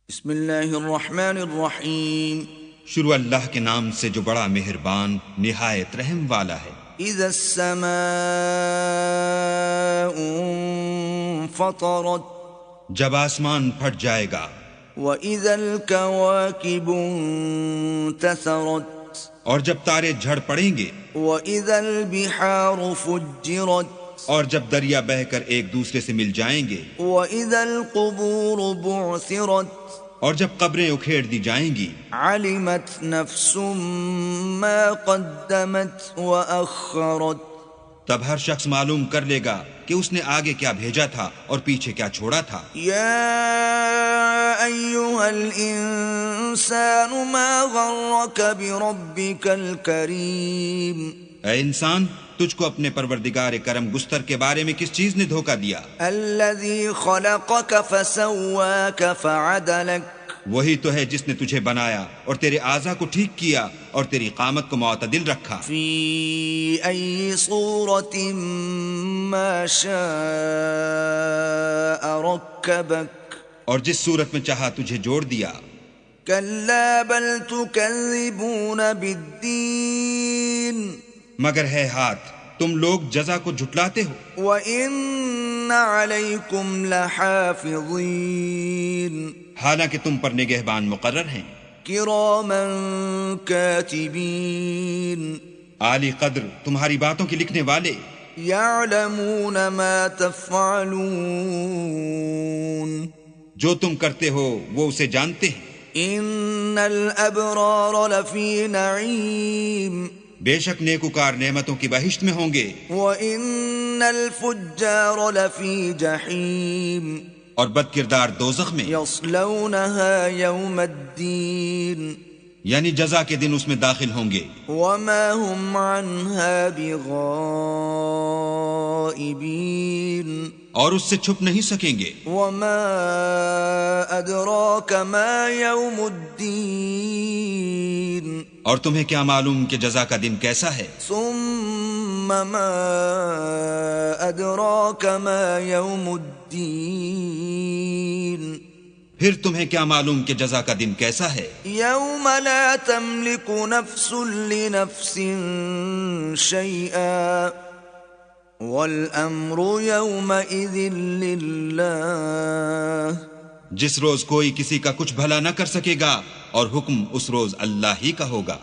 بسم اللہ الرحمن الرحیم۔ شروع اللہ کے نام سے جو بڑا مہربان نہایت رحم والا ہے۔ اذا السماء انفطرت جب آسمان پھٹ جائے گا، واذا الكواكب انتثرت اور جب تارے جھڑ پڑیں گے، واذا البحار فجرت اور جب دریا بہہ کر ایک دوسرے سے مل جائیں گے، واذا القبور بعثرت اور جب قبریں اکھیڑ دی جائیں گی، علمت نفس ما قدمت واخرت تب ہر شخص معلوم کر لے گا کہ اس نے آگے کیا بھیجا تھا اور پیچھے کیا چھوڑا تھا۔ یا ایھا الانسان ما غرک بربک الکریم، اے انسان، تجھ کو اپنے پروردگار کرم گستر کے بارے میں کس چیز نے دھوکہ دیا؟ الذی خلقک فسواک فعدلک، وہی تو ہے جس نے تجھے بنایا اور تیرے اعضاء کو ٹھیک کیا اور تیری قامت کو معتدل رکھا۔ فی ای صورت ما شاء رکبک، اور جس صورت میں چاہا تجھے جوڑ دیا۔ کلا بل تکذبون بالدین، مگر ہے ہاتھ تم لوگ جزا کو جھٹلاتے ہو، وَإِنَّ عَلَيْكُمْ لَحَافِظِينَ، حالانکہ تم پر نگہبان مقرر ہیں، كِرَامًا كَاتِبِينَ، عالی قدر تمہاری باتوں کے لکھنے والے، يَعْلَمُونَ مَا تَفْعَلُونَ، جو تم کرتے ہو وہ اسے جانتے ہیں۔ إِنَّ الْأَبْرَارَ لَفِي نَعِيمٍ، بے شک نیکوکار نعمتوں کی بہشت میں ہوں گے، وَإِنَّ الْفُجَّارَ لَفِي جَحِيمٍ، اور بد کردار دوزخ میں، يَصْلَوْنَهَا يَوْمَ الدِّينِ، یعنی جزا کے دن اس میں داخل ہوں گے، وَمَا هُمْ عَنْهَا بِغَائِبِينَ، اور اس سے چھپ نہیں سکیں گے۔ وَمَا أَدْرَاكَ مَا يَوْمُ الدِّينِ، اور تمہیں کیا معلوم کہ جزا کا دن کیسا ہے؟ ثُمَّ مَا أَدْرَاكَ مَا يَوْمُ الدِّينِ، پھر تمہیں کیا معلوم کہ جزا کا دن کیسا ہے؟ يَوْمَ لَا تَمْلِكُ نَفْسٌ لِنَفْسٍ شَيْئًا وَالْأَمْرُ يَوْمَئِذٍ لِلَّهِ، جس روز کوئی کسی کا کچھ بھلا نہ کر سکے گا اور حکم اس روز اللہ ہی کا ہوگا۔